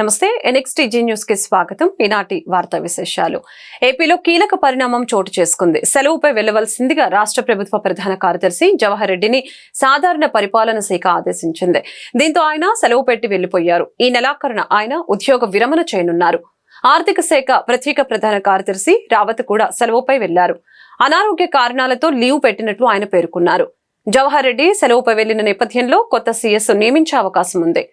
నమస్తే NXTG news కి స్వాగతం. ఈనాటి వార్తా విశేషాలు. ఏపీలో కీలక పరిణామం చోటు చేసుకుంది. సెలవుపై వెళ్లవలసిందిగా రాష్ట్ర ప్రభుత్వ ప్రధాన కార్యదర్శి జవహర్ రెడ్డిని సాధారణ పరిపాలన శాఖ ఆదేశించింది. దీంతో ఆయన సెలవు పెట్టి వెళ్లిపోయారు. ఈ నెలాఖరున ఆయన ఉద్యోగ విరమణ చేయనున్నారు. ఆర్థిక శాఖ ప్రత్యేక ప్రధాన కార్యదర్శి రావత్ కూడా సెలవుపై వెళ్లారు. అనారోగ్య కారణాలతో లీవ్ పెట్టినట్లు ఆయన పేర్కొన్నారు. జవహర్ రెడ్డి సెలవుపై వెళ్లిన నేపథ్యంలో కొత్త సీఎస్ నియమించే అవకాశం ఉంది.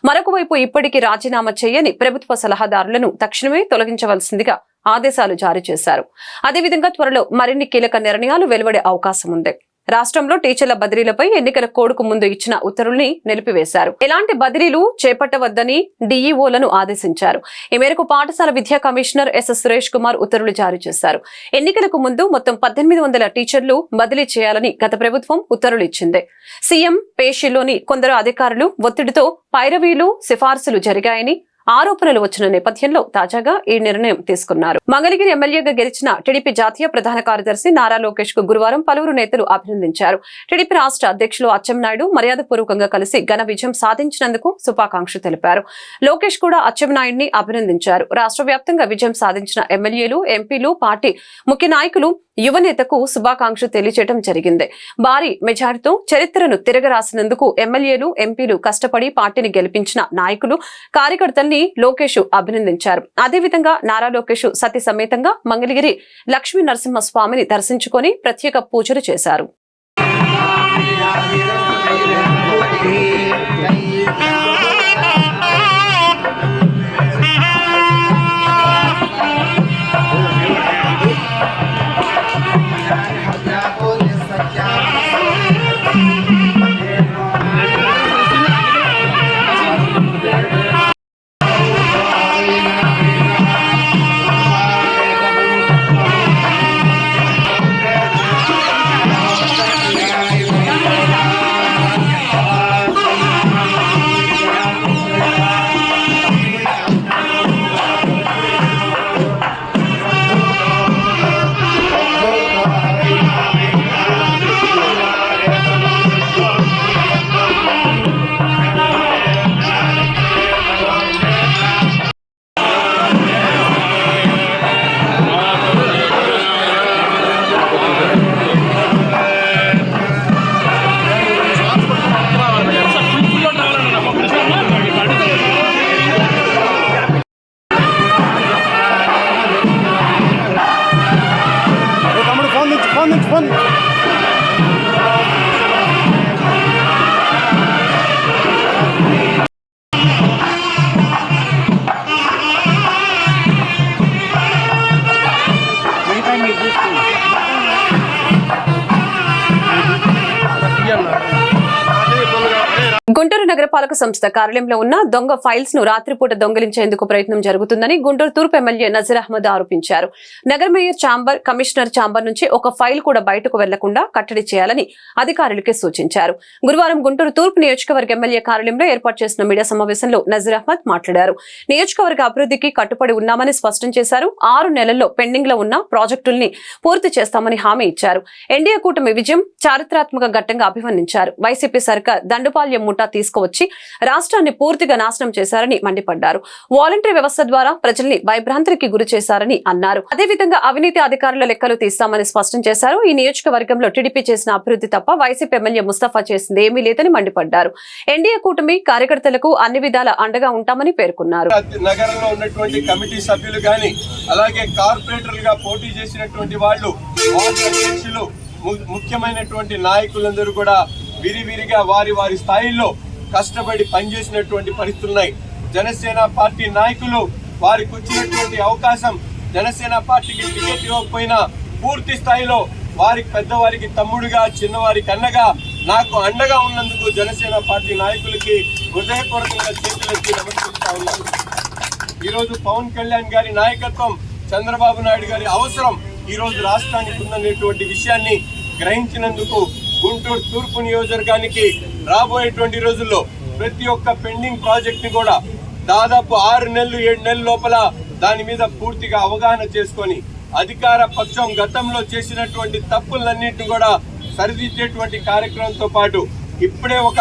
మరొక వైపు ఇప్పటికీ రాజీనామా చేయని ప్రభుత్వ సలహాదారులను తక్షణమే తొలగించవలసిందిగా ఆదేశాలు జారీ చేశారు. అదేవిధంగా త్వరలో మరిన్ని కీలక నిర్ణయాలు వెలువడే అవకాశం ఉంది. రాష్ట్రంలో టీచర్ల బదిలీలపై ఎన్నికల కోడ్కు ముందు ఇచ్చిన ఉత్తర్వుల్ని నిలిపివేశారు. ఎలాంటి బదిలీలు చేపట్టవద్దని డీఈఓలను ఆదేశించారు. ఈ మేరకు పాఠశాల విద్యా కమిషనర్ ఎస్ సురేష్ కుమార్ ఉత్తర్వులు జారీ చేశారు. ఎన్నికలకు ముందు మొత్తం 1800 టీచర్లు బదిలీ చేయాలని గత ప్రభుత్వం ఉత్తర్వులు ఇచ్చింది. సీఎం పేషీలోని కొందరు అధికారులు ఒత్తిడితో పైరవీలు సిఫార్సులు జరిగాయని ఆరోపణలు వచ్చిన నేపథ్యంలో తాజాగా ఈ నిర్ణయం తీసుకున్నారు. మంగళగిరి ఎమ్మెల్యేగా గెలిచిన టీడీపీ జాతీయ ప్రధాన కార్యదర్శి నారా లోకేష్ కు గురువారం పలువురు నేతలు అభినందించారు. టీడీపీ రాష్ట్ర అధ్యక్షులు అచ్చెన్నాయుడు మర్యాదపూర్వకంగా కలిసి ఘన విజయం సాధించినందుకు శుభాకాంక్షలు తెలిపారు. లోకేష్ కూడా అచ్చెన్నాయుడిని అభినందించారు. రాష్ట్ర వ్యాప్తంగా విజయం సాధించిన ఎమ్మెల్యేలు, ఎంపీలు, పార్టీ ముఖ్య నాయకులు యువనేతకు శుభాకాంక్షలు తెలియజేయడం జరిగింది. భారీ మెజారిటీతో చరిత్రను తిరగరాసినందుకు ఎమ్మెల్యేలు, ఎంపీలు కష్టపడి పార్టీని గెలిపించిన నాయకులు, కార్యకర్తల్ని లోకేష్ అభినందించారు. అదేవిధంగా నారా లోకేష్ సతీ సమేతంగా మంగళగిరి లక్ష్మీ నరసింహస్వామిని దర్శించుకొని ప్రత్యేక పూజలు చేశారు. గుంటూరు నగరపాలక సంస్థ కార్యాలయంలో ఉన్న దొంగ ఫైల్స్ ను రాత్రిపూట దొంగిలించేందుకు ప్రయత్నం జరుగుతుందని గుంటూరు తూర్పు ఎమ్మెల్యే నజీర్ అహ్మద్ ఆరోపించారు. నగర మేయర్ ఛాంబర్, కమిషనర్ ఛాంబర్ నుంచి ఒక ఫైల్ కూడా బయటకు వెళ్లకుండా కట్టడి చేయాలని అధికారులకి సూచించారు. గురువారం గుంటూరు తూర్పు నియోజకవర్గ ఎమ్మెల్యే కార్యాలయంలో ఏర్పాటు చేసిన మీడియా సమావేశంలో నజీర్ అహ్మద్ మాట్లాడారు. నియోజకవర్గ అభివృద్ధికి కట్టుబడి ఉన్నామని స్పష్టం చేశారు. 6 నెలల్లో పెండింగ్ లో ఉన్న ప్రాజెక్టుల్ని పూర్తి చేస్తామని హామీ ఇచ్చారు. ఎన్డీఏ కూటమి విజయం చారిత్రాత్మక ఘట్టంగా అభివర్ణించారు. వైసీపీ సర్కార్ దండుపాల్యం ముఠా తీసుకువచ్చి రాష్ట్రాన్ని పూర్తిగా నాశనం చేశారని మండిపడ్డారు. వాలంటరీ వ్యవస్థ ద్వారా ప్రజల్ని భయభ్రాంతికి గురి చేశారని అన్నారు. అదేవిధంగా అవినీతి అధికారుల లెక్కలు తీస్తామని స్పష్టం చేశారు. ఈ నియోజకవర్గంలో టీడీపీ చేసిన అభివృద్ధి తప్ప వైసీపీ ఎమ్మెల్యే ముస్తఫా చేసింది ఏమీ లేదని మండిపడ్డారు. ఎన్డీఏ కూటమి కార్యకర్తలకు అన్ని విధాల అండగా ఉంటామని పేర్కొన్నారు. నగరంలో ఉన్నటువంటి కమిటీ సభ్యులు గాని, అలాగే కార్పొరేటర్లుగా పోటీ చేసినటువంటి వాళ్ళు, ముఖ్యమైనటువంటి నాయకులందరూ కూడా విరివిరిగా వారి వారి స్థాయిల్లో కష్టపడి పనిచేసినటువంటి పరిస్థితులున్నాయి. జనసేన పార్టీ నాయకులు వారికి వచ్చినటువంటి అవకాశం, జనసేన పార్టీకి టికెట్ ఇవ్వకపోయినా పూర్తి స్థాయిలో వారికి పెద్దవారికి తమ్ముడుగా, చిన్నవారికి అన్నగా, నాకు అండగా ఉన్నందుకు జనసేన పార్టీ నాయకులకి హృదయపూర్వకంగా చేతులెత్తి నమస్కరిస్తా ఉన్నాను. ఈరోజు పవన్ కళ్యాణ్ గారి నాయకత్వం, చంద్రబాబు నాయుడు గారి అవసరం ఈరోజు రాష్ట్రానికి ఉందనేటువంటి విషయాన్ని గ్రహించినందుకు గుంటూరు తూర్పు నియోజకవర్గానికి రాబోయేటువంటి రోజుల్లో ప్రతి ఒక్క పెండింగ్ ప్రాజెక్ట్ ని కూడా దాదాపు 6 నెలలు 7 నెలల లోపల దాని మీద పూర్తిగా అవగాహన చేసుకొని అధికార పక్షం గతంలో చేసినటువంటి తప్పులన్నింటినీ కూడా సరిదిద్దేటువంటి కార్యక్రమంతో పాటు ఇప్పుడే ఒక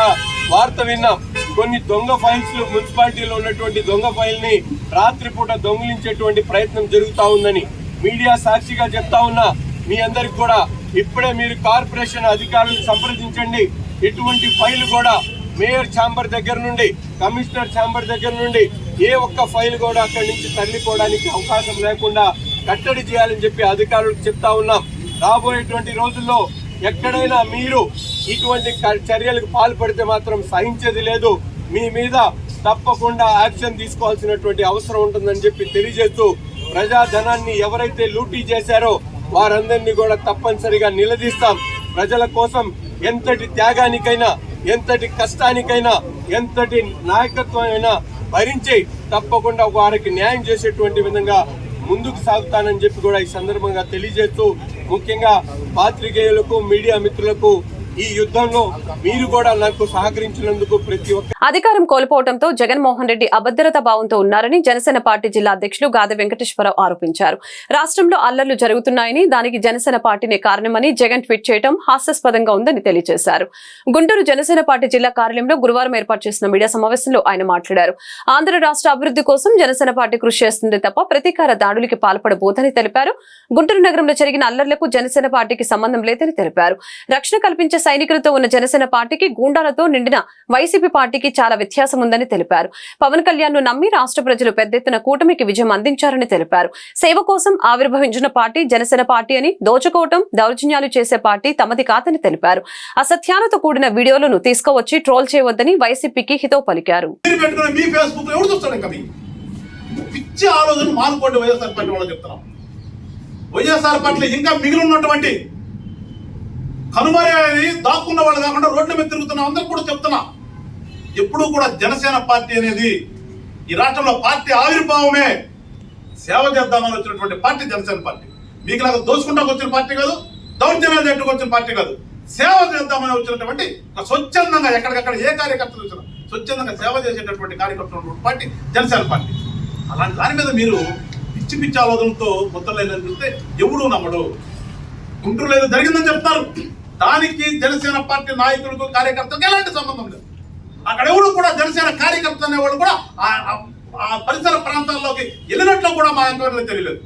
వార్త విన్నాం. కొన్ని దొంగ ఫైల్స్ మున్సిపాలిటీలో ఉన్నటువంటి దొంగ ఫైల్ ని రాత్రిపూట దొంగిలించేటువంటి ప్రయత్నం జరుగుతా ఉందని మీడియా సాక్షిగా చెప్తా ఉన్నా. మీ అందరికి కూడా ఇప్పుడే మీరు కార్పొరేషన్ అధికారులను సంప్రదించండి. ఇటువంటి ఫైల్ కూడా మేయర్ ఛాంబర్ దగ్గర నుండి, కమిషనర్ ఛాంబర్ దగ్గర నుండి ఏ ఒక్క ఫైల్ కూడా అక్కడి నుంచి తరలిపోవడానికి అవకాశం లేకుండా కట్టడి చేయాలని చెప్పి అధికారులకు చెప్తా ఉన్నాం. రాబోయేటువంటి రోజుల్లో ఎక్కడైనా మీరు ఇటువంటి చర్యలకు పాల్పడితే మాత్రం సహించేది లేదు. మీ మీద తప్పకుండా యాక్షన్ తీసుకోవాల్సినటువంటి అవసరం ఉంటుందని చెప్పి తెలియజేస్తూ, ప్రజాధనాన్ని ఎవరైతే లూటీ చేశారో వారందరినీ కూడా తప్పనిసరిగా నిలదీస్తాం. ప్రజల కోసం ఎంతటి త్యాగానికైనా, ఎంతటి కష్టానికైనా, ఎంతటి నాయకత్వం అయినా భరించి తప్పకుండా వారికి న్యాయం చేసేటువంటి విధంగా ముందుకు సాగుతానని చెప్పి కూడా ఈ సందర్భంగా తెలియజేస్తూ, ముఖ్యంగా పాత్రికేయులకు, మీడియా మిత్రులకు ఈ యుద్ధంలో మీరు కూడా నాకు సహకరించినందుకు ప్రతి ఒక్క అధికారం కోల్పోవడంతో జగన్మోహన్ రెడ్డి అభద్రతా భావంతో ఉన్నారని జనసేన పార్టీ జిల్లా అధ్యక్షులు గాదె వెంకటేశ్వరరావు ఆరోపించారు. రాష్ట్రంలో అల్లర్లు జరుగుతున్నాయని, దానికి జనసేన పార్టీనే కారణమని జగన్ ట్వీట్ చేయడం హాస్యాస్పదంగా ఉందని తెలియజేశారు. గుంటూరు జనసేన పార్టీ జిల్లా కార్యాలయంలో గురువారం ఏర్పాటు చేసిన మీడియా సమావేశంలో ఆయన మాట్లాడారు. ఆంధ్ర రాష్ట్ర అభివృద్ధి కోసం జనసేన పార్టీ కృషి చేస్తుంది తప్ప ప్రతీకార దాడులకి పాల్పడబోదని తెలిపారు. గుంటూరు నగరంలో జరిగిన అల్లర్లకు జనసేన పార్టీకి సంబంధం లేదని తెలిపారు. రక్షణ కల్పించే సైనికులతో ఉన్న జనసేన పార్టీకి గూండాలతో నిండిన వైసీపీ పార్టీకి చాలా వ్యత్యాసం ఉందని తెలిపారు. పవన్ కళ్యాణ్ ను నమ్మి రాష్ట్ర ప్రజలు పెద్ద ఎత్తున కూటమికి విజయం అందించారని తెలిపారు. సేవ కోసం ఆవిర్భవించిన పార్టీ జనసేన పార్టీ అని, దోచుకోవటం, దౌర్జన్యాలు చేసే పార్టీ తమది కాదని తెలిపారు. అసత్యాలతో కూడిన వీడియోలను తీసుకువచ్చి ట్రోల్ చేయవద్దని వైసీపీకి హితవు పలికారు. వైఎస్ఆర్ పట్ల ఇంకా మిగిలి ఉన్నటువంటి కనుమరేది దాక్కున్న వాళ్ళు కాకుండా రోడ్ల మీద తిరుగుతున్నా అందరూ కూడా చెప్తున్నా, ఎప్పుడూ కూడా జనసేన పార్టీ అనేది ఈ రాష్ట్రంలో పార్టీ ఆవిర్భావమే. సేవ చేద్దామని వచ్చినటువంటి పార్టీ జనసేన పార్టీ. మీకు లాగా దోచుకుంటాకు వచ్చిన పార్టీ కాదు, దౌర్జన్యాలు చెట్టుకు వచ్చిన పార్టీ కాదు. సేవ చేద్దామని వచ్చినటువంటి స్వచ్ఛందంగా ఎక్కడికక్కడ ఏ కార్యకర్తలు వచ్చినా స్వచ్ఛందంగా సేవ చేసేటటువంటి కార్యకర్తలు పార్టీ జనసేన పార్టీ. అలాంటి దాని మీద మీరు పిచ్చి పిచ్చి ఆలోచనతో ముద్దలేదని చూస్తే ఎవడూ నమ్మడు. గుంటూరులో ఏదో జరిగిందని చెప్తారు, దానికి జనసేన పార్టీ నాయకులకు, కార్యకర్తలకు ఎలాంటి సంబంధం లేదు. అక్కడ ఎవరు కూడా జనసేన కార్యకర్త అనేవాళ్ళు కూడా ఆ పరిసర ప్రాంతాల్లోకి వెళ్ళినట్లు కూడా మా ఎంక్వైరీలో తెలియలేదు.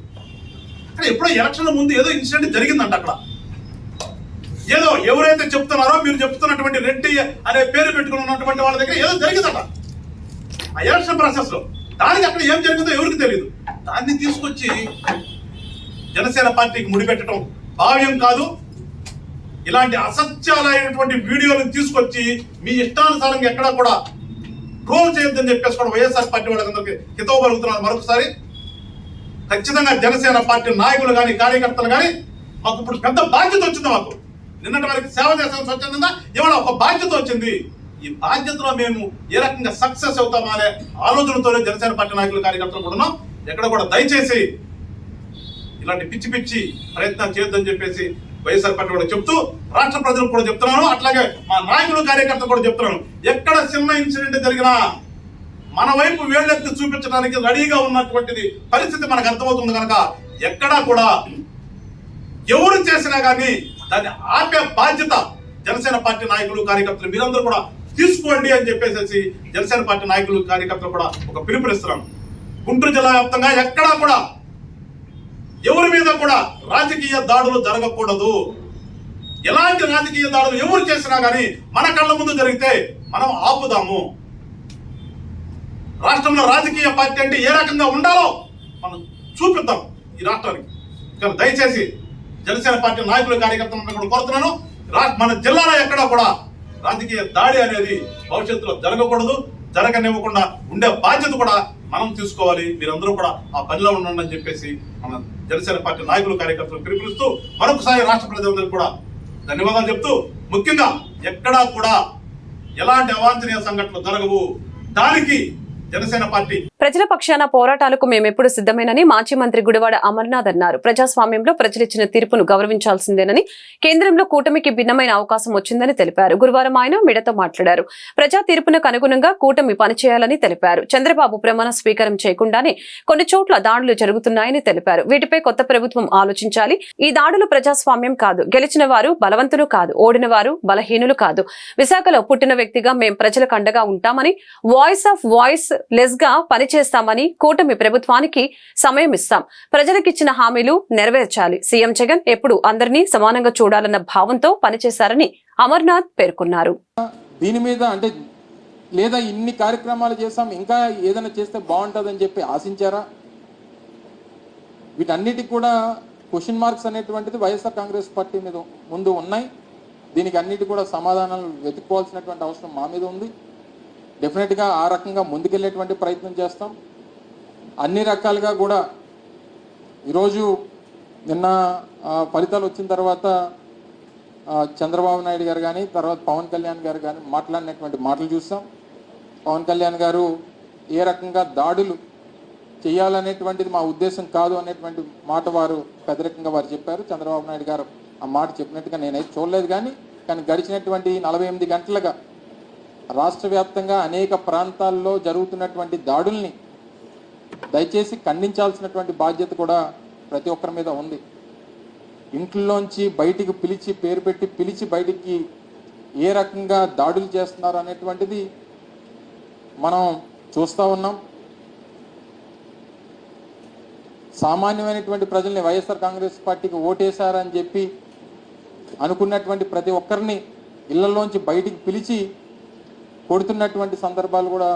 అక్కడ ఎప్పుడో ఎలక్షన్ల ముందు ఏదో ఇన్సిడెంట్ జరిగిందంట. అక్కడ ఏదో ఎవరైతే చెప్తున్నారో మీరు చెప్తున్నటువంటి రెడ్డి అనే పేరు పెట్టుకుని ఉన్నటువంటి వాళ్ళ దగ్గర ఏదో జరిగిందట ఆ ఎలక్షన్ ప్రాసెస్ లో. దానికి అక్కడ ఏం జరిగిందో ఎవరికి తెలియదు. దాన్ని తీసుకొచ్చి జనసేన పార్టీకి ముడిపెట్టడం భావ్యం కాదు. ఇలాంటి అసత్యాలైనటువంటి వీడియోలను తీసుకొచ్చి మీ ఇష్టానుసారంగా ఎక్కడా కూడా ట్రోల్ చేయొద్దని చెప్పేసి కూడా వైఎస్ఆర్ పార్టీ వాళ్ళందరికీ హితవు పలుకుతున్నారు. మరొకసారి ఖచ్చితంగా జనసేన పార్టీ నాయకులు కానీ, కార్యకర్తలు కానీ మాకు ఇప్పుడు పెద్ద బాధ్యత వచ్చింది. మాకు నిన్నటి వరకు సేవ చేసిన స్వచ్ఛందంగా ఇవాళ ఒక బాధ్యత వచ్చింది. ఈ బాధ్యతలో మేము ఏ రకంగా సక్సెస్ అవుతామా అనే ఆలోచనతోనే జనసేన పార్టీ నాయకులు, కార్యకర్తలు కూడా ఉన్నాం. ఎక్కడ కూడా దయచేసి ఇలాంటి పిచ్చి పిచ్చి ప్రయత్నాలు చేయొద్దని చెప్పేసి వైఎస్ఆర్ పార్టీ కూడా చెప్తూ, రాష్ట్ర ప్రజలకు కూడా చెప్తున్నాను, అట్లాగే మా నాయకులు, కార్యకర్తలు కూడా చెప్తున్నాను. ఎక్కడ చిన్న ఇన్సిడెంట్ జరిగినా మన వైపు వేళ్ళెత్తి చూపించడానికి రెడీగా ఉన్నటువంటిది పరిస్థితి మనకు అర్థమవుతుంది. కనుక ఎక్కడా కూడా ఎవరు చేసినా కానీ దాన్ని ఆపే బాధ్యత జనసేన పార్టీ నాయకులు, కార్యకర్తలు మీరందరూ కూడా తీసుకోండి అని చెప్పేసి జనసేన పార్టీ నాయకులు, కార్యకర్తలు కూడా ఒక పిలుపునిస్తున్నాం. గుంటూరు జిల్లా వ్యాప్తంగా ఎక్కడా కూడా ఎవరి మీద కూడా రాజకీయ దాడులు జరగకూడదు. ఎలాంటి రాజకీయ దాడులు ఎవరు చేసినా కానీ మన కళ్ళ ముందు జరిగితే మనం ఆపుదాము. రాష్ట్రంలో రాజకీయ పార్టీ అంటే ఏ రకంగా ఉండాలో మనం చూపిద్దాం ఈ రాష్ట్రానికి. ఇక్కడ దయచేసి జనసేన పార్టీ నాయకులు, కార్యకర్తలను కూడా కోరుతున్నాను, మన జిల్లాలో ఎక్కడా కూడా రాజకీయ దాడి అనేది భవిష్యత్తులో జరగకూడదు. జరగనివ్వకుండా ఉండే బాధ్యత కూడా మనం తీసుకోవాలి. మీరందరూ కూడా ఆ పనిలో ఉండండి అని చెప్పేసి మన జనసేన పార్టీ నాయకులు, కార్యకర్తలు పిలుపునిస్తూ మరొకసారి రాష్ట్ర ప్రజలందరికీ కూడా ధన్యవాదాలు చెప్తూ, ముఖ్యంగా ఎక్కడా కూడా ఎలాంటి అవాంఛనీయ సంఘటనలు జరగవు. దానికి జనసేన పార్టీ. ప్రజల పక్షాన పోరాటాలకు మేమెప్పుడు సిద్ధమేనని మాజీ మంత్రి గుడివాడ అమర్నాథ్ అన్నారు. ప్రజాస్వామ్యంలో ప్రజలిచ్చిన తీర్పును గౌరవించాల్సిందేనని, కేంద్రంలో కూటమికి భిన్నమైన అవకాశం వచ్చిందని తెలిపారు. గురువారం ఆయన మీడియాతో మాట్లాడారు. ప్రజా తీర్పునకు అనుగుణంగా కూటమి పనిచేయాలని తెలిపారు. చంద్రబాబు ప్రమాణ స్వీకారం చేయకుండానే కొన్ని చోట్ల దాడులు జరుగుతున్నాయని తెలిపారు. వీటిపై కొత్త ప్రభుత్వం ఆలోచించాలి. ఈ దాడులు ప్రజాస్వామ్యం కాదు. గెలిచిన వారు బలవంతులు కాదు, ఓడిన వారు బలహీనులు కాదు. విశాఖలో పుట్టిన వ్యక్తిగా మేం ప్రజలకు అండగా ఉంటామని, వాయిస్ ఆఫ్ వాయిస్ లెస్ గా పనిచేస్తామని, కూటమి ప్రభుత్వానికి సమయం ఇస్తాం. ప్రజలకిచ్చిన హామీలు నెరవేర్చాలి. సీఎం జగన్ ఎప్పుడు అందరినీ సమానంగా చూడాలన్న భావంతో పనిచేశారని అమర్నాథ్ పేర్కొన్నారు. దీని మీద అంటే లేదా ఇన్ని కార్యక్రమాలు చేస్తాం, ఇంకా ఏదైనా చేస్తే బాగుంటుందని చెప్పి ఆశించారా? వీటన్నిటికి కూడా క్వశ్చన్ మార్క్స్ అనేటువంటిది వైఎస్ఆర్ కాంగ్రెస్ పార్టీ మీద ముందు ఉన్నాయి. దీనికి అన్నిటి కూడా సమాధానాలు వెతుక్కోవాల్సినటువంటి అవసరం మా మీద ఉంది. డెఫినెట్గా ఆ రకంగా ముందుకెళ్ళేటువంటి ప్రయత్నం చేస్తాం. అన్ని రకాలుగా కూడా ఈరోజు నిన్న ఫలితాలు వచ్చిన తర్వాత చంద్రబాబు నాయుడు గారు కానీ, తర్వాత పవన్ కళ్యాణ్ గారు కానీ మాట్లాడినటువంటి మాటలు చూస్తాం. పవన్ కళ్యాణ్ గారు ఏ రకంగా దాడులు చేయాలనేటువంటిది మా ఉద్దేశం కాదు అనేటువంటి మాట వారు పెద్దరికంగా వారు చెప్పారు. చంద్రబాబు నాయుడు గారు ఆ మాట చెప్పినట్టుగా నేనైతే చూడలేదు. కానీ గడిచినటువంటి 48 గంటలుగా రాష్ట్ర వ్యాప్తంగా అనేక ప్రాంతాల్లో జరుగుతున్నటువంటి దాడుల్ని దయచేసి ఖండించాల్సినటువంటి బాధ్యత కూడా ప్రతి ఒక్కరి మీద ఉంది. ఇంట్లోంచి బయటికి పిలిచి, పేరు పెట్టి పిలిచి బయటికి ఏ రకంగా దాడులు చేస్తున్నారు అనేటువంటిది మనం చూస్తూ ఉన్నాం. సామాన్యమైనటువంటి ప్రజల్ని వైఎస్ఆర్ కాంగ్రెస్ పార్టీకి ఓటేశారని చెప్పి అనుకున్నటువంటి ప్రతి ఒక్కరిని ఇళ్లలోంచి బయటికి పిలిచి కొడుతున్నటువంటి సందర్భాలు కూడా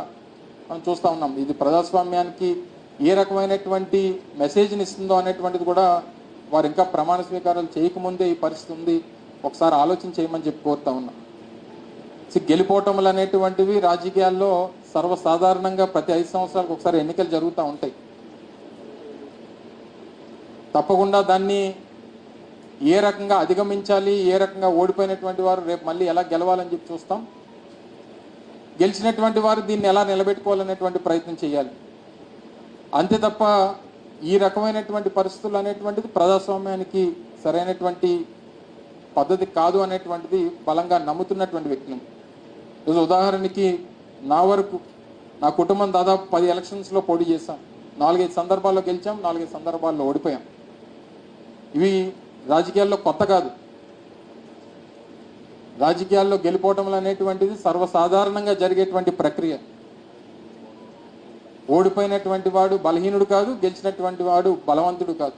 మనం చూస్తూ ఉన్నాం. ఇది ప్రజాస్వామ్యానికి ఏ రకమైనటువంటి మెసేజ్ని ఇస్తుందో అనేటువంటిది కూడా వారు ఇంకా ప్రమాణ స్వీకారాలు చేయకముందే ఈ పరిస్థితి ఉంది. ఒకసారి ఆలోచన చేయమని చెప్పి కోరుతా ఉన్నాం. గెలిపోవటములు అనేటువంటివి రాజకీయాల్లో సర్వసాధారణంగా ప్రతి 5 సంవత్సరాలకు ఒకసారి ఎన్నికలు జరుగుతూ ఉంటాయి. తప్పకుండా దాన్ని ఏ రకంగా అధిగమించాలి, ఏ రకంగా ఓడిపోయినటువంటి వారు రేపు మళ్ళీ ఎలా గెలవాలని చెప్పి చూస్తాం. గెలిచినటువంటి వారు దీన్ని ఎలా నిలబెట్టుకోవాలనేటువంటి ప్రయత్నం చేయాలి. అంతే తప్ప ఈ రకమైనటువంటి పరిస్థితులు అనేటువంటిది ప్రజాస్వామ్యానికి సరైనటువంటి పద్ధతి కాదు అనేటువంటిది బలంగా నమ్ముతున్నటువంటి వ్యక్తులు. ఈరోజు ఉదాహరణకి నా వరకు నా కుటుంబం దాదాపు 10 ఎలక్షన్స్లో పోటీ చేశాం. 4-5 సందర్భాల్లో గెలిచాం, 4-5 సందర్భాల్లో ఓడిపోయాం. ఇవి రాజకీయాల్లో కొత్త కాదు. రాజకీయాల్లో గెలిపోవటం అనేటువంటిది సర్వసాధారణంగా జరిగేటువంటి ప్రక్రియ. ఓడిపోయినటువంటి వాడు బలహీనుడు కాదు, గెలిచినటువంటి వాడు బలవంతుడు కాదు.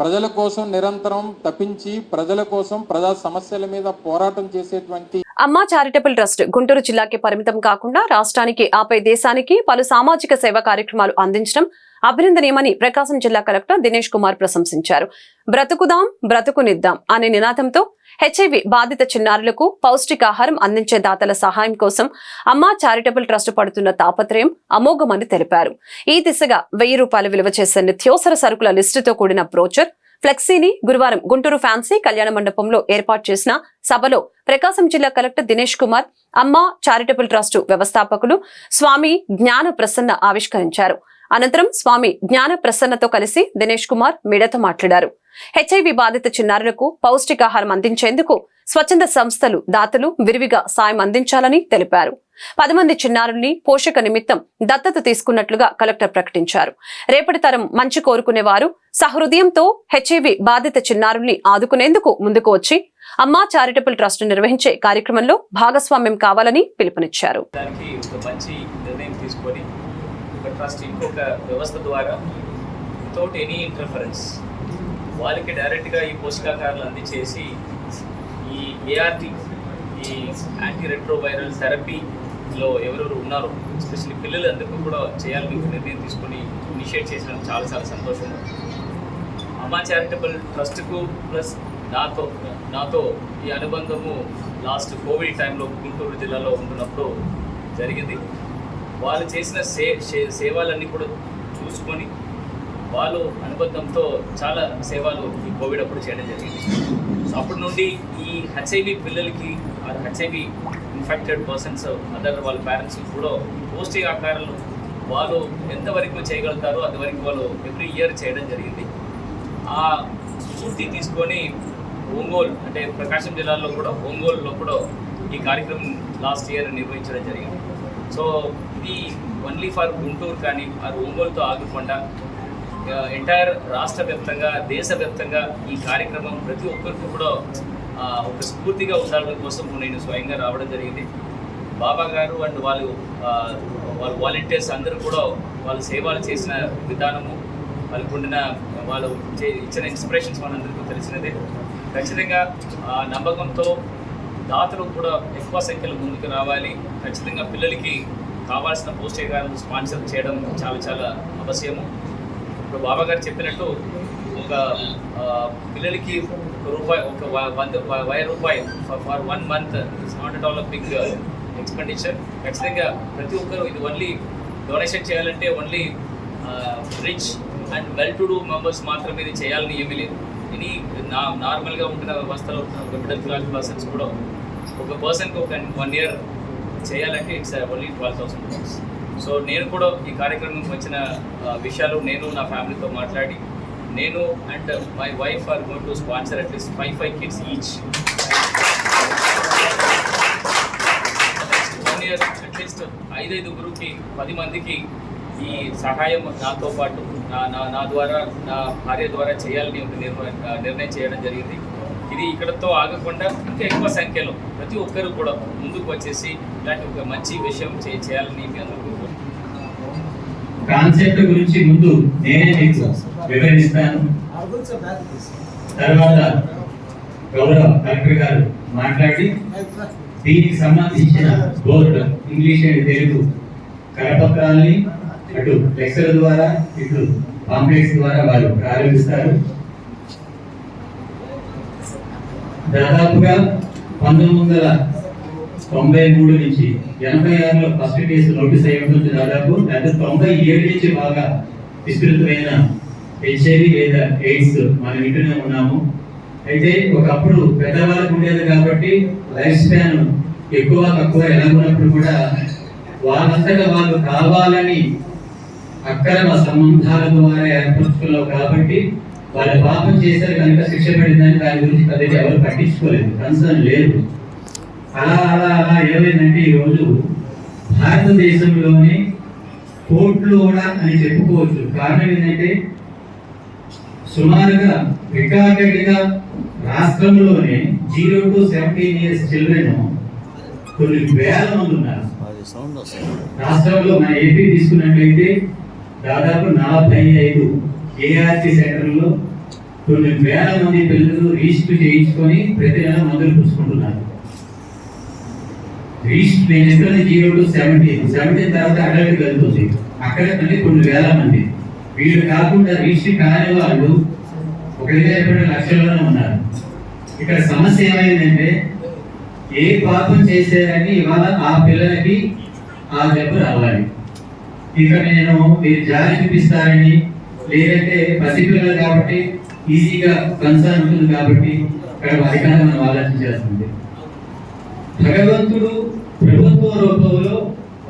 ప్రజల కోసం నిరంతరం తప్పించి ప్రజల కోసం ప్రజా సమస్యల మీద పోరాటం చేసేటువంటి అమ్మా చారిటబుల్ ట్రస్ట్ గుంటూరు జిల్లాకి పరిమితం కాకుండా రాష్ట్రానికి, ఆపై దేశానికి పలు సామాజిక సేవా కార్యక్రమాలు అందించడం అభినందనీయమని ప్రకాశం జిల్లా కలెక్టర్ దినేష్ కుమార్ ప్రశంసించారు. బ్రతుకుదాం బ్రతుకునిద్దాం అనే నినాదంతో హెచ్ఐవి బాధిత చిన్నారులకు పౌష్టికాహారం అందించే దాతల సహాయం కోసం అమ్మా చారిటబుల్ ట్రస్ట్ పడుతున్న తాపత్రయం అమోఘమని తెలిపారు. ఈ దిశగా 1000 రూపాయలు విలువ చేసే నిత్యావసర సరుకుల లిస్టుతో కూడిన బ్రోచర్, ఫ్లెక్సీని గురువారం గుంటూరు ఫ్యాన్సీ కళ్యాణ మండపంలో ఏర్పాటు చేసిన సభలో ప్రకాశం జిల్లా కలెక్టర్ దినేష్ కుమార్, అమ్మా చారిటబుల్ ట్రస్ట్ వ్యవస్థాపకులు స్వామి జ్ఞాన ప్రసన్న ఆవిష్కరించారు. అనంతరం స్వామి జ్ఞాన ప్రసన్నతో కలిసి దినేష్ కుమార్ మీడియాతో మాట్లాడారు. హెచ్ఐవి బాధిత చిన్నారులకు పౌష్టికాహారం అందించేందుకు స్వచ్ఛంద సంస్థలు, దాతలు విరివిగా సాయం అందించాలని తెలిపారు. 10 మంది చిన్నారుల్ని పోషక నిమిత్తం దత్తత తీసుకున్నట్లుగా కలెక్టర్ ప్రకటించారు. రేపటి తరం మంచి కోరుకునే వారు సహృదయంతో హెచ్ఐవి బాధిత చిన్నారుల్ని ఆదుకునేందుకు ముందుకు వచ్చి అమ్మా చారిటబుల్ ట్రస్ట్ నిర్వహించే కార్యక్రమంలో భాగస్వామ్యం కావాలని పిలుపునిచ్చారు. ట్రస్ట్ ఇంకొక వ్యవస్థ ద్వారా వితౌట్ ఎనీ ఇంటర్ఫరెన్స్ వాళ్ళకి డైరెక్ట్గా ఈ పోషకాహారాలు అందించేసి ఈ ఏఆర్టీ, ఈ యాంటీ రెట్రోవైరల్ థెరపీలో ఎవరెవరు ఉన్నారో ఎస్పెషల్లీ పిల్లలందరికీ కూడా చేయాలని మీకు నిర్ణయం తీసుకొని ఇనిషియేట్ చేసిన చాలా సంతోషం. అమ్మా చారిటబుల్ ట్రస్ట్కు ప్లస్ నాతో ఈ అనుబంధము లాస్ట్ కోవిడ్ టైంలో గుంటూరు జిల్లాలో ఉంటున్నప్పుడు జరిగింది. వాళ్ళు చేసిన సేవలన్నీ కూడా చూసుకొని వాళ్ళు అనుబంధంతో చాలా సేవలు ఈ కోవిడ్ అప్పుడు చేయడం జరిగింది. సో అప్పటి నుండి ఈ హెచ్ఐవి పిల్లలకి హెచ్ఐవి ఇన్ఫెక్టెడ్ పర్సన్స్ అదర్ వాళ్ళ పేరెంట్స్ కూడా పౌష్టికాహారాలు వాళ్ళు ఎంతవరకు చేయగలుగుతారో అంతవరకు వాళ్ళు ఎవ్రీ ఇయర్ చేయడం జరిగింది. ఆ స్ఫూర్తి తీసుకొని ఒంగోలు అంటే ప్రకాశం జిల్లాలో కూడా ఒంగోలులో కూడా ఈ కార్యక్రమం లాస్ట్ ఇయర్ నిర్వహించడం జరిగింది. సో ఇది ఓన్లీ ఫర్ గుంటూరు కానీ అది ఒంగోలుతో ఆగకుండా ఎంటైర్ రాష్ట్ర వ్యాప్తంగా దేశవ్యాప్తంగా ఈ కార్యక్రమం ప్రతి ఒక్కరికి కూడా ఒక స్ఫూర్తిగా ఉండాలని కోసం నేను స్వయంగా రావడం జరిగింది. బాబా గారు అండ్ వాళ్ళ వాలంటీర్స్ అందరూ కూడా వాళ్ళ సేవలు చేసిన విధానము వాళ్ళకు ఉండిన వాళ్ళు ఇచ్చిన ఇన్స్పిరేషన్స్ మనందరికీ తెలిసినదే. ఖచ్చితంగా నమ్మకంతో దాతలు కూడా ఎక్కువ సంఖ్యలో ముందుకు రావాలి. ఖచ్చితంగా పిల్లలకి కావాల్సిన పౌష్టికాహారాలు స్పాన్సర్ చేయడం చాలా చాలా అవశ్యము. ఇప్పుడు బాబా గారు చెప్పినట్టు ఒక పిల్లలకి ₹1 for 1 month it's not at all big expenditure. ఖచ్చితంగా ప్రతి ఒక్కరు ఇది ఓన్లీ డొనేషన్ చేయాలంటే only rich and well to do members మాత్రమే ఇది చేయాలని ఏమీ లేదు. ఇది నార్మల్గా ఉంటున్న వ్యవస్థలో ఉంటున్న ఒక మిడిల్ క్లాస్ పర్సన్స్ కూడా ఒక పర్సన్కి ఒక 1 year చేయాలంటే ఇట్స్ ఓన్లీ $12,000. సో నేను కూడా ఈ కార్యక్రమంకి వచ్చిన విషయాలు నేను నా ఫ్యామిలీతో మాట్లాడి నేను and my wife or going to sponsor at least 5 kids each. Next 1 year at least 5 10 మందికి ఈ సహాయం నాతో పాటు నా ద్వారా నా భార్య ద్వారా చేయాలని ఒక నిర్ణయం చేయడం జరిగింది. ఇది ఇక్కడతో ఆగకుండా ఇంకా ఎక్కువ సంఖ్యలో ప్రతి ఒక్కరు కూడా ముందుకు వచ్చేసి ఇలాంటి ఒక మంచి విషయం చేయాలని మీ అందరూ కాన్సెప్ట్ గురించి ముందు నేనే మీకు వివరిస్తాను. తర్వాత గౌరవ కలెక్టర్ గారు మాట్లాడి దీనికి సంబంధించిన బోర్డు ఇంగ్లీష్ అండ్ తెలుగు కరపత్రాలని అటు లెక్చర్ ద్వారా ఇటు పాంప్లెట్స్ ద్వారా వారు ప్రారంభిస్తారు. దాదాపుగా 1993 నుంచి 86లో ఫస్ట్ కేసు నోటీస్ అయ్యడం నుంచి దాదాపు 97 నుంచి బాగా విస్తృతమైన హెచ్ఐవి లేదా ఎయిడ్స్ మనం ఇంటూనే ఉన్నాము. అయితే ఒకప్పుడు పెద్దవాళ్ళకు ఉండేది కాబట్టి లైఫ్ స్పాన్ ఎక్కువ తక్కువ ఎలాగున్నప్పుడు కూడా వాళ్ళంతగా వాళ్ళు కావాలని అక్రమ సంబంధాల ద్వారా ఏర్పరచుకున్నావు కాబట్టి వాళ్ళు పాపం చేశారు కనుక శిక్ష పడిందని దాని గురించి పెద్దగా ఎవరు పట్టించుకోలేదు, కన్సర్న్ లేదు. అలా అలా అలా ఏమైందంటే ఈరోజు భారతదేశంలోనే కోర్టులు కూడా అని చెప్పుకోవచ్చు. కారణం ఏంటంటే సుమారుగా రికార్డెడ్గా రాష్ట్రంలోనే 0 to 17 years చిల్డ్రన్ కొన్ని వేల మంది ఉన్నారు. రాష్ట్రంలో మన ఏపీ తీసుకున్నట్లయితే దాదాపు 45 ఏఆర్టీ సెంటర్లో కొన్ని వేల మంది పిల్లలు రిజిస్టర్ చేయించుకొని ప్రతి నెల మందులు పుచ్చుకుంటున్నారు. రిజిస్టర్ నేను చెప్పినది 0 to 17 తర్వాత అడల్ట్ వెళ్తుంది. అక్కడ మళ్ళీ కొన్ని వేల మంది. వీళ్ళు కాకుండా రిజిస్టర్ కాని వాళ్ళు 1.2 లక్షల్లోనే ఉన్నారు. ఇక్కడ సమస్య ఏమైందంటే ఏ పాపం చేశారని ఇవాళ ఆ పిల్లలకి ఆ దెబ్బ రావాలి. ఇక నేను మీరు జారి చూపిస్తారని లేదంటే పసిపిల్లలు కాబట్టి ఈజీగా కన్సర్న్ ఉంటుంది కాబట్టి ఇక్కడ అధికారం మనం ఆలోచించాల్సింది. భగవంతుడు ప్రభుత్వ రూపంలో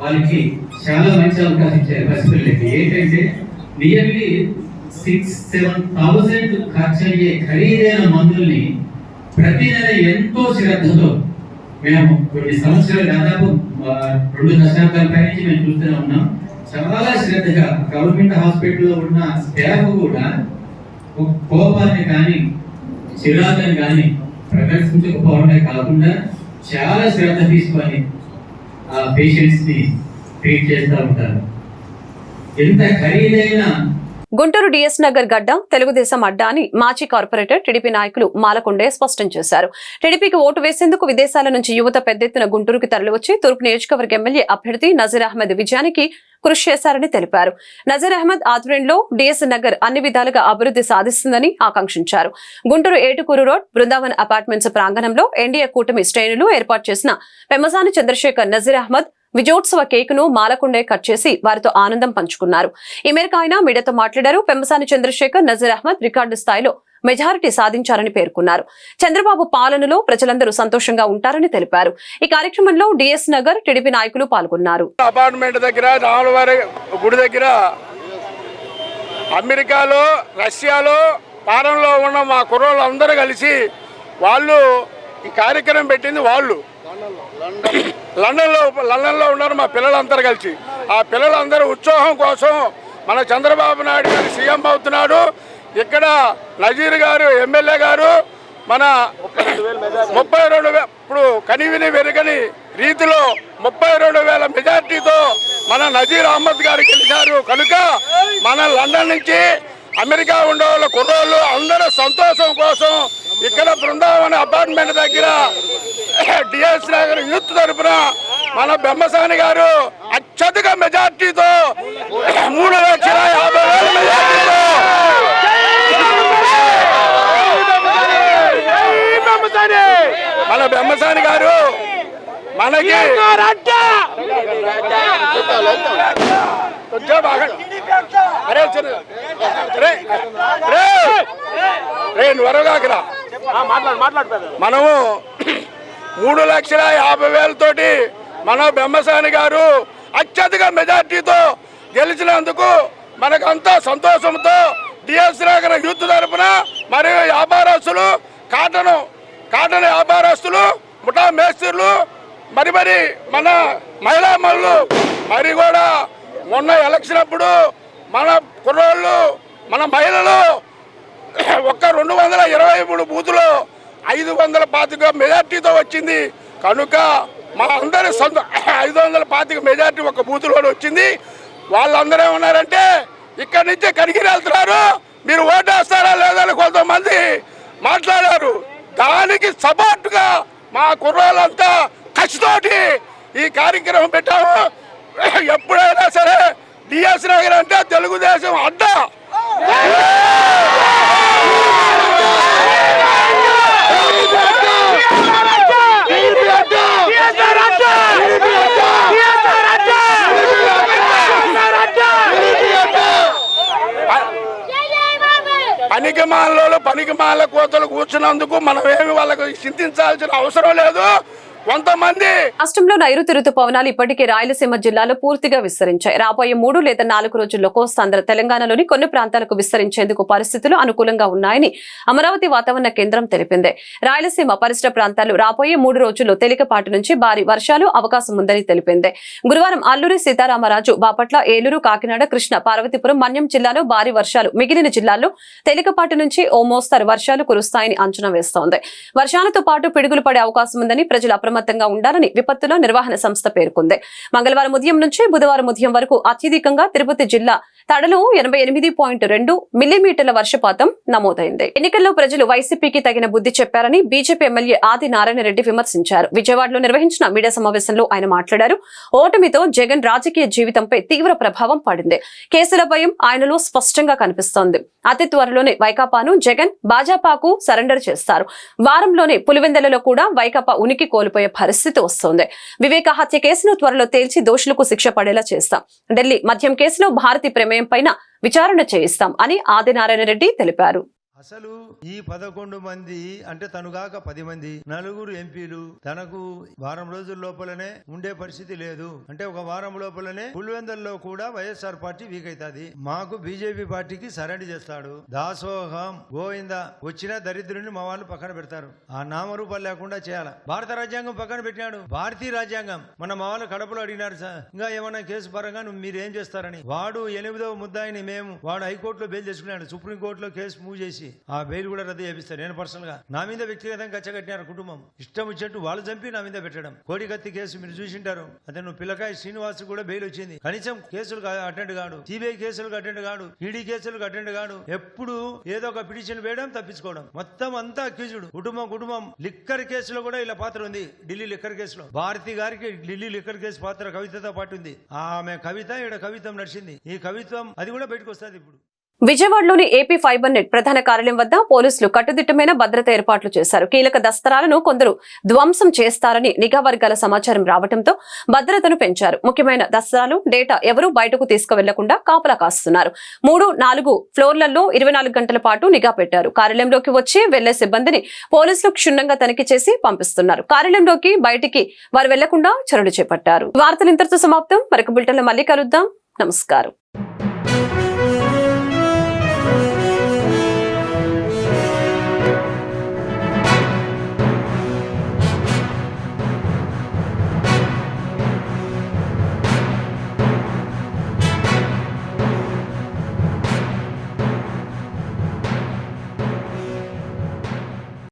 వాళ్ళకి చాలా మంచి అవకాశం ఇచ్చారు పసిపిల్లలకి. ఏంటంటే నియర్లీ 6-7,000 ఖర్చు అయ్యే ఖరీదైన మందుల్ని ప్రతి నెల ఎంతో శ్రద్ధతో మేము కొన్ని సంవత్సరాలు దాదాపు 2 దశాబ్దాల పై నుంచి మేము చూస్తూనే ఉన్నాం. చాలా శ్రద్ధగా గవర్నమెంట్ హాస్పిటల్లో ఉన్న స్టాఫ్ కూడా కోపాన్ని కానీ చిరాకుని కానీ ప్రదర్శించకపోవడమే కాకుండా చాలా శ్రద్ధ తీసుకొని ఆ పేషెంట్స్ ని ట్రీట్ చేస్తూ ఉంటారు. ఎంత ఖరీదైన గుంటూరు డిఎస్ నగర్ గడ్డ తెలుగుదేశం అడ్డా అని మాజీ కార్పొరేటర్ టీడీపీ నాయకులు మాలకొండే స్పష్టం చేశారు. టీడీపీకి ఓటు వేసేందుకు విదేశాల నుంచి యువత పెద్ద ఎత్తున గుంటూరుకి తరలివచ్చి తూర్పు నియోజకవర్గ ఎమ్మెల్యే అభ్యర్థి నజీర్ అహ్మద్ విజయానికి కృషి చేశారని తెలిపారు. నజీర్ అహ్మద్ ఆధ్వర్యంలో డిఎస్ నగర్ అన్ని విధాలుగా అభివృద్ధి సాధిస్తుందని ఆకాంక్షించారు. గుంటూరు ఏటుకూరు రోడ్ బృందావన్ అపార్ట్మెంట్స్ ప్రాంగణంలో ఎన్డీఏ కూటమి శ్రేణులు ఏర్పాటు చేసిన పెమ్మసాని చంద్రశేఖర్ నజీర్ అహ్మద్ విజయోత్సవ కేకును మాలకొండే కట్ చేసి వారితో ఆనందం పంచుకున్నారు. ఈ మేరకు ఆయన మీడియాతో మాట్లాడారు. పెమ్మసాని చంద్రశేఖర్ నజీర్ అహ్మద్ రికార్డు స్థాయిలో మెజారిటీ సాధించారని పేర్కొన్నారు. చంద్రబాబు పాలనలో ప్రజలందరూ సంతోషంగా ఉంటారని తెలిపారు. ఈ కార్యక్రమంలో డిఎస్ నగర్ టీడీపీ నాయకులు పాల్గొన్నారు. అపార్ట్మెంట్ దగ్గర రాములవారి గుడి దగ్గర అమెరికాలో రష్యాలో పాలనలో ఉన్న మా కుర్రోళ్ళు అందరూ కలిసి వాళ్ళు ఈ కార్యక్రమం పెట్టింది. వాళ్ళు లండన్లో ఉన్నారు మా పిల్లలందరూ కలిసి. ఆ పిల్లలందరూ ఉత్సాహం కోసం మన చంద్రబాబు నాయుడు గారు సీఎం అవుతున్నాడు, ఇక్కడ నజీర్ గారు ఎమ్మెల్యే గారు మన 32,000 ఇప్పుడు కనివిని వెరగని రీతిలో 32,000 మెజార్టీతో మన నజీర్ అహ్మద్ గారు గెలిచారు. కనుక మన లండన్ నుంచి అమెరికా ఉండే వాళ్ళ కుర్రోళ్ళు అందరూ సంతోషం కోసం ఇక్కడ బృందావన అపార్ట్మెంట్ దగ్గర డిఎస్ నగర్ యూత్ తరఫున మన బెమ్మసాని గారు అత్యధిక మెజార్టీతో 3,50,000 మెజార్టీతో మన బెమ్మసాని గారు మనకి మనము 3,50,000 తోటి మన బెమ్మసాని గారు అత్యధిక మెజార్టీతో గెలిచినందుకు మనకంతా సంతోషంతో డిఎస్ నగర్ యూత్ తరఫున మరియు వ్యాపారస్తులు కాటన్ వ్యాపారస్తులు ముఠా మేస్త్రులు మరి మన మహిళా మనులు మరి కూడా మొన్న ఎలక్షన్ అప్పుడు మన కుర్రోళ్ళు మన మహిళలు ఒక్క 223 బూతులు 525 మెజార్టీతో వచ్చింది. కనుక మా అందరి 525 మెజార్టీ ఒక బూతులో వచ్చింది. వాళ్ళందరూ ఏమన్నారంటే ఇక్కడి నుంచి కనిగిరి వెళ్తున్నారు, మీరు ఓటేస్తారా లేదని కొంతమంది మాట్లాడారు. దానికి సపోర్ట్గా మా కుర్రోళ్ళంతా కసితోటి ఈ కార్యక్రమం పెట్టాము. ఎప్పుడైనా సరే డిఎస్ నగర్ అంటే తెలుగుదేశం అడ్డా. పనికిమాల కోతలు కూర్చున్నందుకు మనం ఏమి వాళ్ళకు చింతించాల్సిన అవసరం లేదు. కొంతమంది రాష్ట్రంలో నైరుతి రుతుపవనాలు ఇప్పటికే రాయలసీమ జిల్లాలో పూర్తిగా విస్తరించాయి. రాబోయే 3 లేదా 4 రోజుల్లో కోస్తాంధ్ర తెలంగాణలోని కొన్ని ప్రాంతాలకు విస్తరించేందుకు పరిస్థితులు అనుకూలంగా ఉన్నాయని అమరావతి వాతావరణ కేంద్రం తెలిపింది. రాయలసీమ పరిసర ప్రాంతాలు రాబోయే 3 రోజుల్లో తేలికపాటి నుంచి భారీ వర్షాలు అవకాశం ఉందని తెలిపింది. గురువారం అల్లూరి సీతారామరాజు, బాపట్ల, ఏలూరు, కాకినాడ, కృష్ణ, పార్వతీపురం, మన్యం జిల్లాలో భారీ వర్షాలు, మిగిలిన జిల్లాల్లో తేలికపాటి నుంచి ఓ మోస్తరు వర్షాలు కురుస్తాయని అంచనా వేస్తోంది. వర్షాలతో పాటు పిడుగులు పడే అవకాశం ఉందని ప్రజలు అప్రమత్తంగా ఉండాలని విపత్తుల నిర్వహణ సంస్థ పేర్కొంది. మంగళవారం ఉదయం నుంచి బుధవారం ఉదయం వరకు అత్యధికంగా తిరుపతి జిల్లా తడలో 88.2 మిల్లీమీటర్ల వర్షపాతం నమోదైంది. ఎన్నికల్లో ప్రజలు వైసీపీకి తగిన బుద్ధి చెప్పారని బీజేపీ ఎమ్మెల్యే ఆది నారాయణ రెడ్డి విమర్శించారు. విజయవాడలో నిర్వహించిన మీడియా సమావేశంలో ఆయన మాట్లాడారు. ఓటమితో జగన్ రాజకీయ జీవితంపై తీవ్ర ప్రభావం పడింది. కేసుల భయం ఆయనలో స్పష్టంగా కనిపిస్తోంది. అతి త్వరలోనే వైకాపాను జగన్ భాజపాకు సరెండర్ చేస్తారు. వారంలోనే పులివెందులలో కూడా వైకాపా ఉనికి కోల్పోయే పరిస్థితి వస్తోంది. వివేక హత్య కేసును త్వరలో తేల్చి దోషులకు శిక్ష పడేలా చేస్తాం. ఢిల్లీ మద్యం కేసులో భారతి ప్రమేయం పైన విచారణ చేయిస్తాం అని ఆదినారాయణ రెడ్డి తెలిపారు. అసలు ఈ 11 మంది అంటే తనుగాక 10 మంది 4 ఎంపీలు తనకు వారం రోజుల లోపలనే ఉండే పరిస్థితి లేదు. అంటే ఒక వారం లోపలనే పులివెందుల్లో కూడా వైఎస్ఆర్ పార్టీ వీక్ అవుతుంది. మాకు బీజేపీ పార్టీకి సరెండర్ చేస్తాడు. దాసోహం గోవింద వచ్చిన దరిద్రుని మా వాళ్ళు పక్కన పెడతారు. ఆ నామరూపాలు లేకుండా చేయాలి. భారత రాజ్యాంగం పక్కన పెట్టినాడు. భారతీయ రాజ్యాంగం మన మా వాళ్ళు కడపలో అడిగినారు సార్ ఇంకా ఏమన్నా కేసు పరంగా మీరు ఏం చేస్తారని. వాడు 8వ ముద్దాయిని వాడు హైకోర్టులో బెయిల్ చేసుకున్నాడు. సుప్రీంకోర్టులో కేసు మూవ్ చేసి ఆ బెయిల్ కూడా రద్దు చేపిస్తారు. నేను పర్సనల్ గా నా మీద వ్యక్తిగతంగా కచ్చగట్టినారు. కుటుంబం ఇష్టం వచ్చినట్టు వాళ్ళు చంపి నా మీద పెట్టడం. కోడికత్తి కేసు మీరు చూసింటారు. అతను పిల్లకాయ శ్రీనివాస్ కూడా బెయిల్ వచ్చింది. కనీసం కేసులకు అటెండ్ కాడు, సిబిఐ కేసులకు అటెండ్ కాడు, ఈడీ కేసులకు అటెండ్ కాడు. ఎప్పుడు ఏదో ఒక పిటిషన్ వేయడం, తప్పించుకోవడం. మొత్తం అంతా అక్యూజ్డ్. కుటుంబం లిక్కర్ కేసులో కూడా ఇలా పాత్ర ఉంది. ఢిల్లీ లిక్కర్ కేసులో భారతి గారికి ఢిల్లీ లిక్కర్ కేసు పాత్ర కవితతో పాటు ఉంది. ఆమె కవిత ఈడ కవిత్వం నడిచింది. ఈ కవిత్వం అది కూడా బయటకు వస్తుంది ఇప్పుడు. విజయవాడలోని ఏపీ ఫైబర్ నెట్ ప్రధాన కార్యాలయం వద్ద పోలీసులు కట్టుదిట్టమైన భద్రత ఏర్పాట్లు చేశారు. కీలక దస్తరాలను కొందరు ధ్వంసం చేస్తారని నిఘా వర్గాల సమాచారం రావడంతో భద్రతను పెంచారు. ముఖ్యమైన దస్తరాలు, డేటా ఎవరూ బయటకు తీసుకువెళ్లకుండా కాపలా కాస్తున్నారు. 3-4 ఫ్లోర్లలో 24 గంటల పాటు నిఘా పెట్టారు. కార్యాలయంలోకి వచ్చి వెళ్లే సిబ్బందిని పోలీసులు క్షుణ్ణంగా తనిఖీ చేసి పంపిస్తున్నారు. కార్యాలయంలోకి బయటికి వారు వెళ్లకుండా చర్యలు చేపట్టారు. వార్తలు ఇంతటితో సమాప్తం. మరొక బులెటిన్లో మళ్ళీ కలుద్దాం. నమస్కారం.